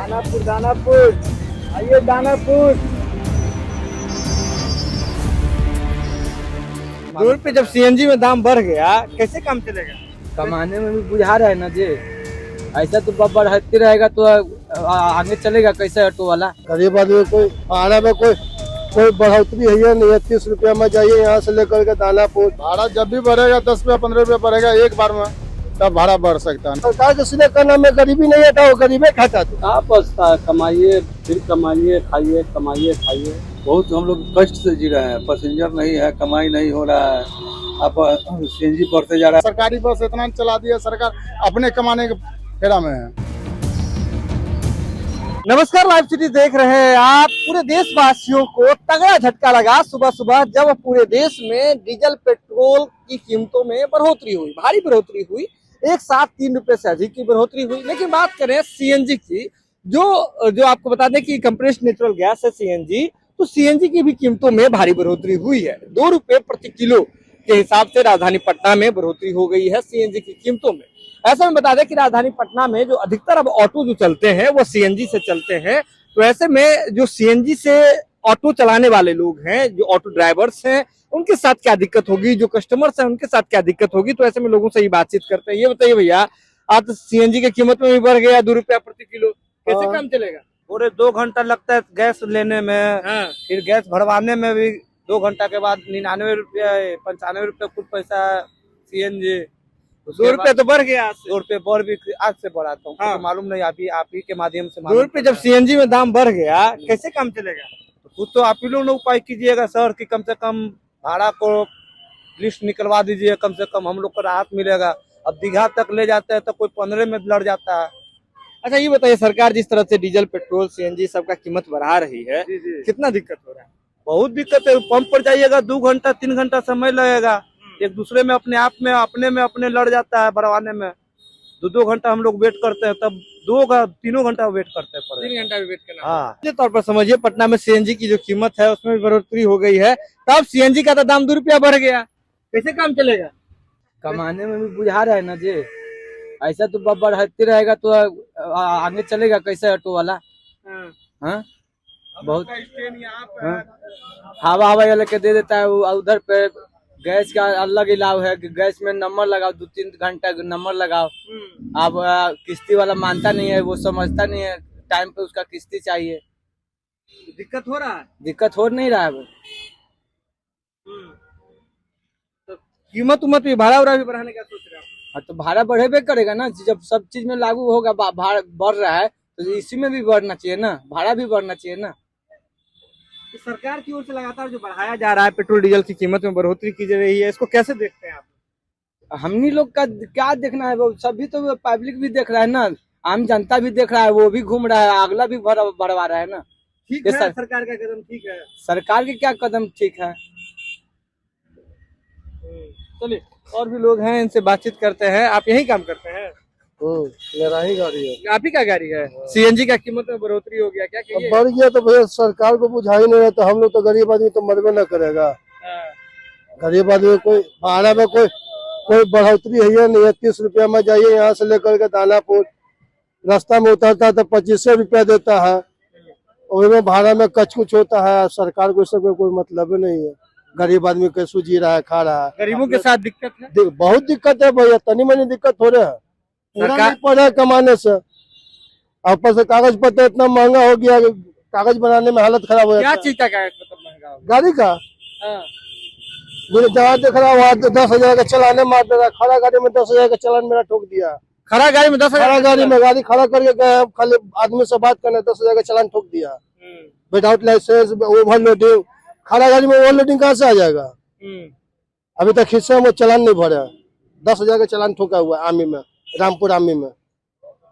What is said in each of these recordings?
दानापुर दानापुर आइए दानापुर। दूर पे जब सीएनजी में दाम बढ़ गया कैसे काम चलेगा? कमाने में भी बुझा रहा है ना जी। ऐसा तो बढ़ते रहेगा तो आगे चलेगा कैसे ऑटो वाला? गरीब आदमी कोई भाड़ा में कोई बढ़ोतरी है नहीं है। 30 रुपया में जाइए यहाँ से लेकर के दानापुर। भाड़ा जब भी बढ़ेगा 10 रुपया 15 रुपया बढ़ेगा एक बार में, तब भाड़ा बढ़ सकता है। सरकार के सीधे कहना में गरीबी नहीं हटाओ, गरीबी खाता तो आप बसता कमाइए फिर कमाइए खाइए कमाइए खाइए। बहुत हम लोग कष्ट से जी रहे हैं, पैसेंजर नहीं है, कमाई नहीं हो रहा है, अब सीएनजी बढ़ते जा रहा है। सरकारी बस इतना चला दिया सरकार, अपने कमाने के फेरा में है। नमस्कार, लाइव सिटी देख रहे हैं आप। पूरे देशवासियों को तगड़ा झटका लगा सुबह सुबह जब पूरे देश में डीजल पेट्रोल की कीमतों में बढ़ोतरी हुई, भारी बढ़ोतरी हुई। एक साथ 3 रुपए से अधिक की बढ़ोतरी हुई। लेकिन बात करें सीएनजी की, जो आपको बता दें कि कंप्रेस्ड नेचुरल गैस है सीएनजी, तो सीएनजी की भी कीमतों में भारी बढ़ोतरी हुई है। 2 रुपए प्रति किलो के हिसाब से राजधानी पटना में बढ़ोतरी हो गई है सीएनजी की कीमतों में। ऐसा में बता दें कि राजधानी पटना में जो अधिकतर अब ऑटो जो चलते हैं वो सीएनजी से चलते हैं। तो ऐसे में जो सीएनजी से ऑटो चलाने वाले लोग हैं, जो ऑटो ड्राइवर्स हैं, उनके साथ क्या दिक्कत होगी, जो कस्टमर्स हैं उनके साथ क्या दिक्कत होगी, तो ऐसे में लोगों से ही बातचीत करते हैं। ये बताइए भैया, आप तो सीएनजी की कीमत में भी बढ़ गया 2 रुपया प्रति किलो, कैसे काम चलेगा? पूरे 2 घंटा लगता है गैस लेने में, फिर गैस भरवाने में भी 2 घंटा के बाद 99 रुपया 95 रुपया कुछ पैसा सीएनजी। 2 रुपये तो बढ़ गया। 2 रुपये बढ़ भी आज से बढ़ाता हूँ, तो मालूम नहीं, आप ही के माध्यम से 2 रुपये जब सीएनजी में दाम बढ़ गया कैसे काम चलेगा? कुछ तो आप ही लोग उपाय कीजिएगा सर, कि कम से कम भाड़ा को लिस्ट निकलवा दीजिए, कम से कम हम लोग को राहत मिलेगा। अब दीघा तक ले जाते हैं तो कोई 15 में लड़ जाता है। अच्छा ये बताइए, सरकार जिस तरह से डीजल पेट्रोल सीएनजी सबका कीमत बढ़ा रही है, जी। कितना दिक्कत हो रहा है? बहुत दिक्कत है। पंप पर जाइएगा 2 घंटा 3 घंटा समय लगेगा। एक दूसरे में अपने आप में अपने लड़ जाता है भरवाने में। 2 घंटा हम लोग वेट करते हैं, तब 3 घंटा वेट करते हैं। 3 घंटा भी वेट करना। हाँ, के तौर पर समझिए, पटना में सीएनजी की जो कीमत है उसमें भी बढ़ोतरी हो गई है, तब सीएनजी का तो दाम 2 रुपया बढ़ गया, कैसे काम चलेगा? कमाने में भी बुझा रहा है ना जी। ऐसा तो बढ़ते रहेगा तो आगे चलेगा कैसे ऑटो वाला? हाँ, बहुत हवा लेके दे देता है। उधर पे गैस का अलग इलाव है, गैस में नंबर लगाओ, 2-3 घंटा नंबर लगाओ। अब किस्ती वाला मानता नहीं है, वो समझता नहीं है, टाइम पे उसका किस्ती चाहिए। दिक्कत हो रहा है। दिक्कत हो नहीं रहा है वो। तो कीमत उमत भी, भाड़ा उड़ा भी बढ़ाने का सोच रहे हैं? हाँ, तो भाड़ा बढ़ेबे करेगा ना, जब सब चीज में लागू होगा। भाड़ा बढ़ रहा है तो इसी में भी बढ़ना चाहिए ना, भाड़ा भी बढ़ना चाहिए ना। तो सरकार की ओर से लगातार जो बढ़ाया जा रहा है, पेट्रोल डीजल की कीमत में बढ़ोतरी की जा रही है, इसको कैसे देखते हैं आप? हमनी लोग का क्या देखना है, वो सभी तो पब्लिक भी देख रहा है ना, आम जनता भी देख रहा है, वो भी घूम रहा है, अगला भी बढ़वा रहा है ना। ठीक है, सरकार का कदम ठीक है। सरकार के क्या कदम ठीक है? चलिए, और भी लोग हैं, इनसे बातचीत करते हैं। आप यही काम करते हैं? मेरा ही गाड़ी है। आप ही का गाड़ी है? सीएनजी का कीमत में बढ़ोतरी हो गया, क्या कहिए? बढ़ गया तो भैया सरकार को बुझा ही नहीं रहा, तो हम लोग तो गरीब आदमी तो मरबे न करेगा। गरीब आदमी कोई भाड़ा में कोई बढ़ोतरी है नहीं है। 30 रुपया में जाइए यहाँ से लेकर के दानापुर, रास्ता में उतरता है तो 25 रुपया देता है, उसमें भाड़ा में कच कुछ होता है। सरकार को इससे कोई मतलब नहीं है। गरीब आदमी कैसे जी रहा है, खा रहा है। गरीबों के साथ दिक्कत है, बहुत दिक्कत है भैया, तनी मनी दिक्कत हो रहा है। पूरा नहीं पड़ा है कमाने से, ऊपर से कागज पत्र इतना महंगा हो गया, कागज बनाने में हालत खराब हो जाता है। क्या चीज का कागज पत्र महंगा हो गाड़ी का जहाँ देख रहा हूँ 10,000 का चलाने मार दे रहा। खड़ा गाड़ी में 10,000 का चालान मेरा ठोक दिया। खड़ा गाड़ी में 10,000? खड़ा गाड़ी में गाड़ी खड़ा करके गए, खाली आदमी से बात करने 10,000 का चालान ठोक दिया। Without licence, overloading. खड़ा गाड़ी में ओवरलोडिंग कहाँ से आ जाएगा? अभी तक हिस्से में चालान नहीं भरा। 10,000 का चालान ठोका हुआ आर्मी में, रामपुर आर्मी में।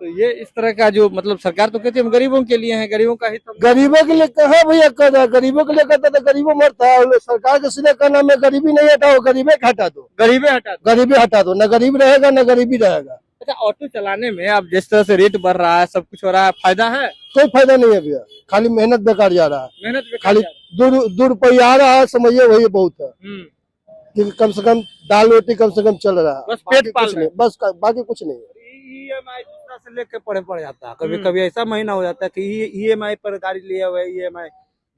तो ये इस तरह का जो, मतलब सरकार तो कहती है हम गरीबों के लिए हैं, गरीबों का ही तो। गरीबों के लिए कहा भैया कर रहा है? गरीबों के लिए करता तो गरीबों मरता है। सरकार के सीधे कहना में गरीबी नहीं हटाओ, गरीबी हटा दो। गरीबी हटा दो, गरीबी हटा दो, न गरीब रहेगा न गरीबी रहेगा। अच्छा, ऑटो चलाने में अब जिस तरह से रेट बढ़ रहा है, सब कुछ हो रहा है, फायदा है? कोई फायदा नहीं है भैया, खाली मेहनत बेकार जा रहा है। मेहनत बेकार खाली जा रहा है। 2 रुपया आ रहा है, समझिए वही बहुत है। कि कम से कम दाल रोटी कम से कम चल रहा है, बस पेट पाल कुछ नहीं, बस बाकी कुछ नहीं है। EMI जितना से लेके पड़ जाता है। कभी कभी ऐसा महीना हो जाता है कि EMI पर गाड़ी लिया हुआ है, EMI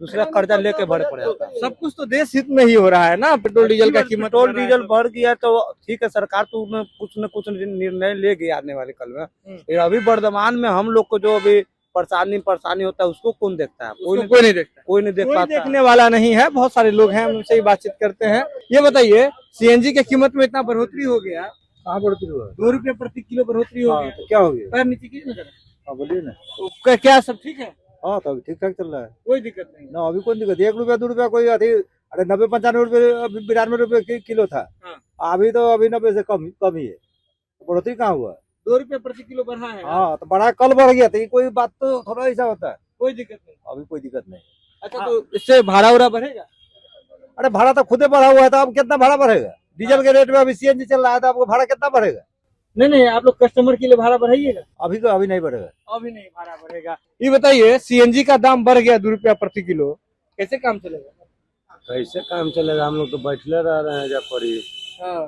दूसरा कर्जा लेके भरे पड़ जाता है। सब कुछ तो देश हित में ही हो रहा है ना, पेट्रोल डीजल का कीमत पेट्रोल डीजल बढ़ गया तो ठीक है, सरकार तो उसमें कुछ न कुछ निर्णय लेगी आने वाले कल में। लेकिन अभी वर्तमान में हम लोग को जो अभी परेशानी होता है उसको कौन देखता है? कोई नहीं देखता, कोई नहीं देख कोई पाता। देखने वाला नहीं है। बहुत सारे लोग हैं, उनसे ही बातचीत करते हैं। ये बताइए, सीएनजी के कीमत में इतना बढ़ोतरी हो गया, कहाँ बढ़ोतरी हुआ? 2 रुपये प्रति किलो बढ़ोतरी हो गई, तो क्या हो गया? पैर नीचे कीजिए ना जरा। हाँ बोलिए ना। तो क्या सब ठीक है? हाँ तो अभी ठीक ठाक चल रहा है कोई दिक्कत नहीं ना, अभी कोई दिक्कत। 1 रुपया 2 रुपया कोई अभी, अरे 90-95 रुपये, अभी 92 रुपये किलो था। हाँ। अभी तो अभी 90 से कम ही है। बढ़ोतरी कहाँ हुआ? 2 रुपये प्रति किलो बढ़ा है। हाँ तो बढ़ा, कल बढ़ गया था, ये कोई बात तो थोड़ा ऐसा होता है। कोई दिक्कत नहीं। अभी कोई दिक्कत नहीं। अच्छा, तो इससे भाड़ा उड़ा बढ़ेगा? अरे भाड़ा तो खुदे बढ़ा हुआ है, तो अब कितना भाड़ा बढ़ेगा? डीजल के रेट में अभी CNG चल रहा है, तो आपको भाड़ा कितना बढ़ेगा? नहीं, आप लोग कस्टमर के लिए भाड़ा बढ़ाइएगा? अभी तो अभी नहीं बढ़ेगा। अभी नहीं भाड़ा बढ़ेगा। ये बताइए, सीएनजी का दाम बढ़ गया 2 रुपया प्रति किलो, कैसे काम चलेगा? कैसे काम चलेगा? हम लोग तो बैठले रह रहे हैं, जब पड़ी हाँ।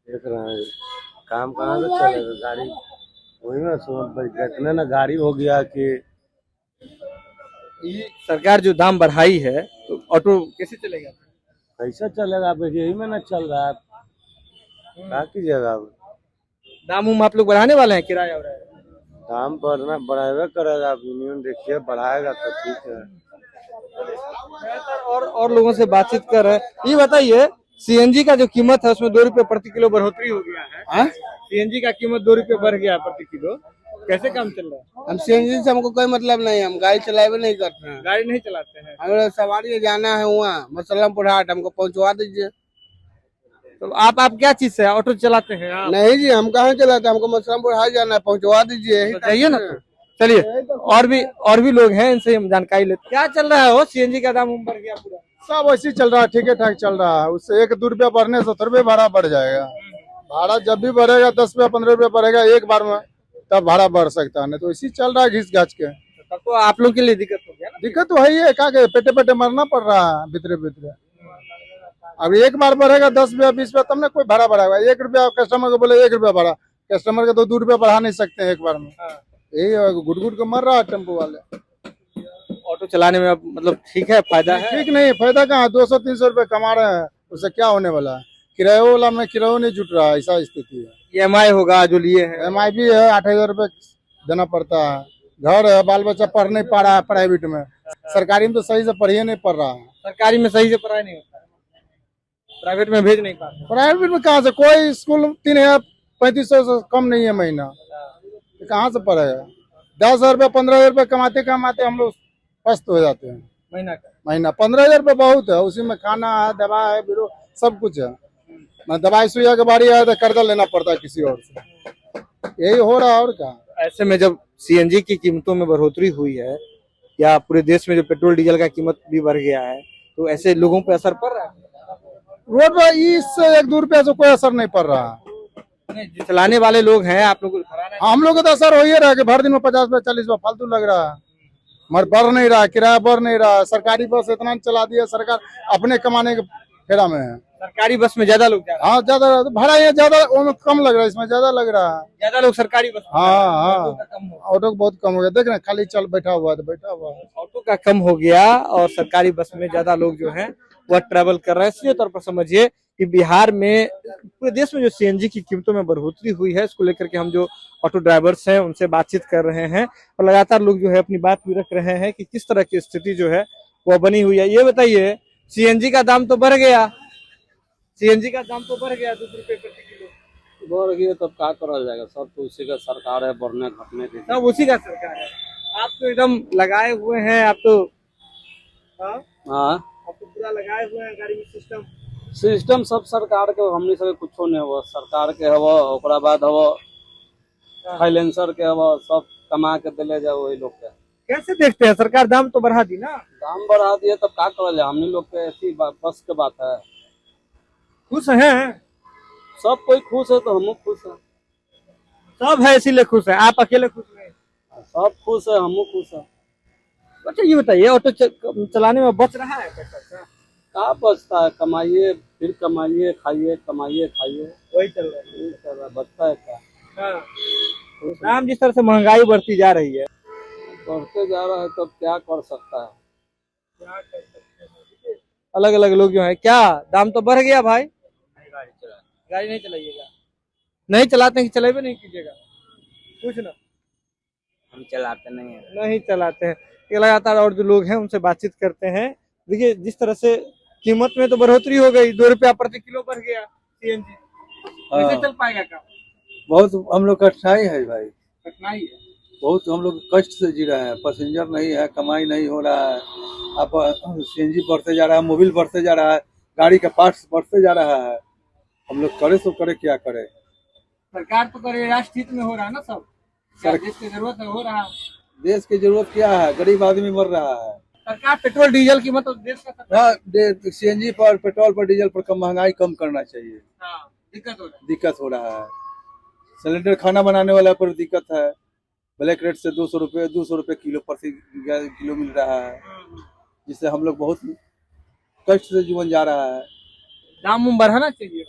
देख रहे हैं, काम कहाँ से चलेगा? गाड़ी वही ना इतने ना गाड़ी हो गया कि ये सरकार जो दाम बढ़ाई है तो ऑटो कैसे चलेगा? कैसे चलेगा? अब यही में ना चल रहा है, क्या कीजिएगा? अब दाम उम आप लोग बढ़ाने वाले हैं, किराया उराया? दाम बढ़ावे करेगा, अब यूनियन देखिए बढ़ाएगा तो ठीक है। और लोगों से बातचीत कर रहे हैं। ये बताइए, सीएनजी का जो कीमत है उसमें 2 रुपये प्रति किलो बढ़ोतरी हो गया है। सीएनजी का कीमत 2 रुपये बढ़ गया प्रति किलो, कैसे काम चल रहा है? हम सीएनजी से हमको कोई मतलब नहीं, हम गाड़ी चलावे नहीं करते हैं। गाड़ी नहीं चलाते हैं? हमें सवारी जाना है वहाँ मसलमपुर हाट, हमको पहुँचवा दीजिए। तो आप क्या चीज से ऑटो चलाते हैं आप? नहीं जी, हम कहाँ चलाते, हमको मसलमपुर हाट जाना है, पहुँचवा दीजिए। तो जाइए ना। तो चलिए, और भी लोग हैं, इनसे हम जानकारी लेते। क्या चल रहा है? हो सीएनजी का दाम बढ़ गया पूरा? सब वैसे चल रहा है, ठीक है ठाक चल रहा है। उससे 1-2 रुपया बढ़ने से 70 रुपये भाड़ा बढ़ जाएगा। भाड़ा जब भी बढ़ेगा 10 रुपया 15 रुपया बढ़ेगा एक बार में, तब भाड़ा बढ़ सकता है। नहीं तो इसी चल रहा है घिस घाच के। तब तो आप लोग के लिए दिक्कत हो गया ना? दिक्कत तो है ही है, क्या के पेटे मरना पड़ रहा है भीतरे। अब एक बार बढ़ेगा 10 रुपया 20 रुपया, तब ना कोई भाड़ा बढ़ाएगा। 1 रुपया कस्टमर को बोले 1 रुपया भाड़ा, कस्टमर के तो 2 रुपया बढ़ा नहीं सकते हैं एक बार में। यही गुट के मर रहा है टेम्पो वाले। ऑटो चलाने में अब मतलब ठीक है, फायदा है? ठीक नहीं, फायदा कहाँ? 200-300 रुपये कमा रहे हैं, उससे क्या होने वाला है? किराया वाला में किराया नहीं जुट रहा है, ऐसा स्थिति है। EMI होगा जो लिए हैं? EMI भी है, 8,000 रुपये देना पड़ता है। घर है, बाल बच्चा पढ़ नहीं पा रहा है प्राइवेट में, सरकारी में तो सही से पढ़िए नहीं पढ़ रहा है। सरकारी में सही से पढ़ाई नहीं होता है, प्राइवेट में भेज नहीं पाते। प्राइवेट में कहाँ से? कोई स्कूल 3,3500 से कम नहीं है महीना, कहाँ से पढ़ेगा? 10,000 रुपये 15,000 रुपये कमाते हम लोग पस्त हो जाते हैं महीना। 15,000 रुपये बहुत है, उसी में खाना है, दवा है, बीरो सब कुछ है। मैं दवाई सुइया के बारी आया तो कर्जा लेना पड़ता है किसी और से, यही हो रहा है। और क्या? ऐसे में जब सीएनजी की कीमतों में बढ़ोतरी हुई है, या पूरे देश में जो पेट्रोल डीजल का कीमत भी बढ़ गया है, तो ऐसे लोगों पे असर पड़ रहा है? रोड पर इससे 1-2 रुपया से कोई असर नहीं पड़ रहा है। नहीं, जो चलाने वाले लोग हैं, आप लोग को भराना है। हम लोग को तो असर हो ही रहा है कि भर दिन में 50 रुपया 40 रुपया फालतू लग रहा है, मगर बढ़ नहीं रहा, किराया बढ़ नहीं रहा। सरकारी बस इतना चला दिया सरकार, अपने कमाने के फेरा में है। सरकारी बस में ज्यादा लोग जा रहे हैं? हाँ ज्यादा भाड़ा ये ज्यादा कम लग रहा है, इसमें ज्यादा लग रहा है। ज्यादा लोग सरकारी बस में? हाँ ऑटो का कम हो ऑटो बहुत कम हो गया, देख रहे हैं खाली चल बैठा हुआ है तो बैठा हुआ है। ऑटो का कम हो गया और सरकारी बस में ज्यादा लोग जो हैं वह ट्रैवल कर रहे हैं। इसलिए तौर पर समझिए कि बिहार में, पूरे देश में जो सीएनजी की कीमतों में बढ़ोतरी हुई है, इसको लेकर के हम जो ऑटो ड्राइवर्स हैं उनसे बातचीत कर रहे हैं और लगातार लोग जो है अपनी बात भी रख रहे हैं कि किस तरह की स्थिति जो है वह बनी हुई है। ये बताइए, सीएनजी का दाम तो बढ़ गया, सीएनजी का दाम तो बढ़ गया 2 रुपये प्रति किलो। बढ़ गया तब क्या करा जाएगा? सब तो उसी का सरकार है, बढ़ने घटने की। सब उसी का सरकार है। आप तो एकदम लगाए हुए हैं, आप तो आप तो पूरा लगाए हुए हैं गाड़ी में सिस्टम सब सरकार के, हमने सब कुछ नहीं हुआ। सरकार के हवा, ओकरा बाद हवा फाइनेंसर के हवा, सब कमा के दिले जाए वही लोग के। कैसे देखते हैं? सरकार दाम तो बढ़ा दी ना। दाम बढ़ा दिए तब क्या करा जाए? हमने लोग के ऐसी बस के बात है। खुश हैं सब कोई खुश है तो हम खुश है। सब है इसीलिए खुश है, आप अकेले खुश नहीं? सब खुश है, हम खुश है। अच्छा ये बताइए, ऑटो चलाने में बच रहा है पैसा? क्या बचता है? कमाइए फिर कमाइए, खाइए, कमाइए खाइए, वही चल रहा है। बचता है क्या? दाम जिस तरह से महंगाई बढ़ती जा रही है, बढ़ते जा रहा है तब क्या कर सकता है। अलग अलग लोग जो है, क्या दाम तो बढ़ गया भाई। गाड़ी नहीं चलाइएगा, नहीं चलाते हैं कि चलेबे नहीं कीजिएगा, कुछ ना हम चलाते नहीं है। नहीं चलाते हैं। ये लगातार और जो लोग हैं उनसे बातचीत करते हैं। देखिए जिस तरह से कीमत में तो बढ़ोतरी हो गई, 2 रुपया प्रति किलो बढ़ गया सीएनजी, कैसे चल पाएगा काम? बहुत हम लोग कठिनाई है भाई, कठिनाई है। बहुत हम लोग कष्ट से जी रहे हैं। पैसेंजर नहीं है, कमाई नहीं हो रहा है। अब सीएनजी बढ़ते जा रहा है, मोबिल बढ़ते जा रहा है, गाड़ी का पार्ट्स बढ़ते जा रहा है। हम लोग करे तो करे क्या करे। सरकार तो करे, राष्ट्र हित में हो रहा है ना सब, क्या देश की जरूरत है हो रहा है। देश की जरूरत क्या है, गरीब आदमी मर रहा है। सरकार पेट्रोल डीजल की मतलब देश का सरकार, सीएनजी पर, पेट्रोल पर, डीजल पर कम महंगाई कम करना चाहिए। हाँ, दिक्कत हो रहा है। दिक्कत हो रहा है। सिलेंडर खाना बनाने वाला पर दिक्कत है। ब्लैक रेट से 200 रुपये किलो प्रति किलो मिल रहा है, जिससे हम लोग बहुत कष्ट से जीवन जा रहा है। दाम उम बढ़ाना चाहिए।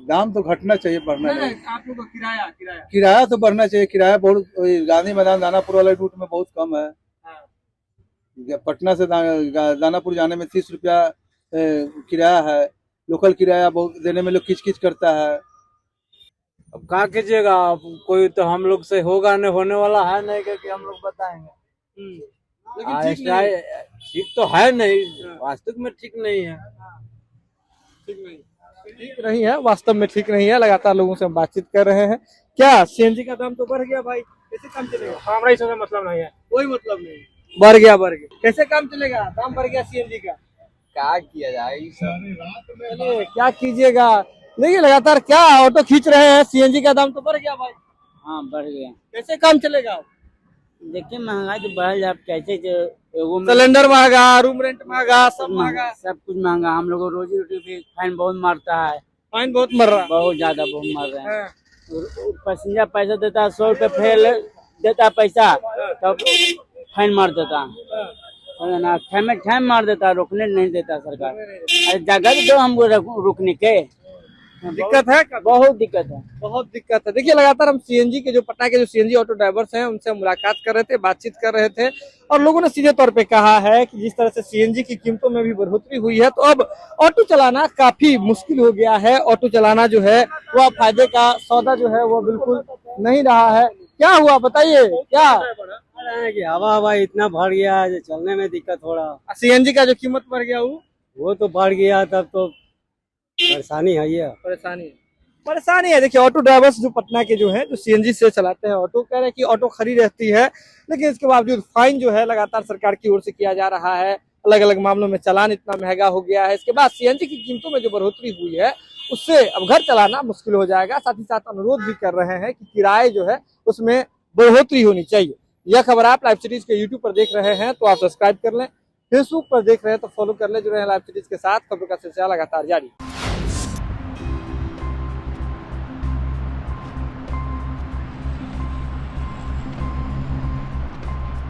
दाम तो घटना चाहिए, बढ़ना नहीं। आप लोग को किराया किराया किराया तो बढ़ना चाहिए। किराया बहुत गांधी मैदान दानापुर वाले रूट में बहुत कम है। हाँ। पटना से दानापुर जाने में 30 रुपया किराया है। लोकल किराया बहुत देने में लोग किच करता है। अब क्या कीजिएगा, अब कोई तो हम लोग से होगा नहीं, होने वाला है नहीं कि हम लोग बताएंगे। लेकिन ठीक तो है नहीं, वास्तविक में ठीक नहीं है। ठीक नहीं है, वास्तव में ठीक नहीं है। लगातार लोगों से हम बातचीत कर रहे हैं। क्या सीएनजी का दाम तो बढ़ गया भाई, कैसे काम चलेगा? हमारा इससे मतलब नहीं है, कोई मतलब नहीं। बढ़ गया कैसे काम चलेगा? दाम बढ़ गया सीएनजी का, क्या किया जाए चलिए क्या कीजिएगा। देखिए लगातार क्या ऑटो खींच रहे हैं, सीएनजी का दाम तो बढ़ गया भाई। हाँ बढ़ गया। कैसे काम चलेगा? देखिए महंगाई तो बढ़ जाए, कैसे सिलेंडर महंगा, रूम रेंट महंगा, सब महंगा, सब कुछ महंगा। हम लोग को रोजी रोटी भी फाइन बहुत मारता है, फाइन बहुत मर रहा है। बहुत ज्यादा बहुत मार रहे हैं। हाँ। पैसेंजर पैसा देता है, 100 रुपये फेल देता है पैसा, तब फाइन मार देता है ना, ठैम मार देता है, रोकने नहीं देता सरकार। अरे जगह दो हमको रुकने के। दिक्कत है, बहुत दिक्कत है, बहुत दिक्कत है। देखिए लगातार हम सीएनजी के जो पटना के जो सीएनजी ऑटो ड्राइवर्स हैं उनसे मुलाकात कर रहे थे, बातचीत कर रहे थे, और लोगों ने सीधे तौर पे कहा है कि जिस तरह से सीएनजी की कीमतों में भी बढ़ोतरी हुई है, तो अब ऑटो चलाना काफी मुश्किल हो गया है। ऑटो चलाना जो है वह फायदे का सौदा जो है वो बिल्कुल नहीं रहा है। क्या हुआ बताइए, क्या कि हवा इतना बढ़ गया है, चलने में दिक्कत हो रहा। सीएनजी का जो कीमत बढ़ गया वो तो बढ़ गया, तब तो परेशानी है। ये परेशानी है। देखिए ऑटो ड्राइवर्स जो पटना के जो हैं, जो सीएनजी से चलाते हैं ऑटो, कह रहे हैं कि ऑटो खड़ी रहती है, लेकिन इसके बावजूद फाइन जो है लगातार सरकार की ओर से किया जा रहा है। अलग अलग मामलों में चालान इतना महंगा हो गया है। इसके बाद सीएनजी की कीमतों में जो बढ़ोतरी हुई है उससे अब घर चलाना मुश्किल हो जाएगा। साथ ही साथ अनुरोध भी कर रहे हैं कि किराए जो है उसमें बढ़ोतरी होनी चाहिए। यह खबर आप लाइव सीरीज के यूट्यूब पर देख रहे हैं तो आप सब्सक्राइब कर लें, फेसबुक पर देख रहे हैं तो फॉलो कर लें। जुड़े हैं लाइव सीरीज के साथ, खबरों का सिलसिला लगातार जारी।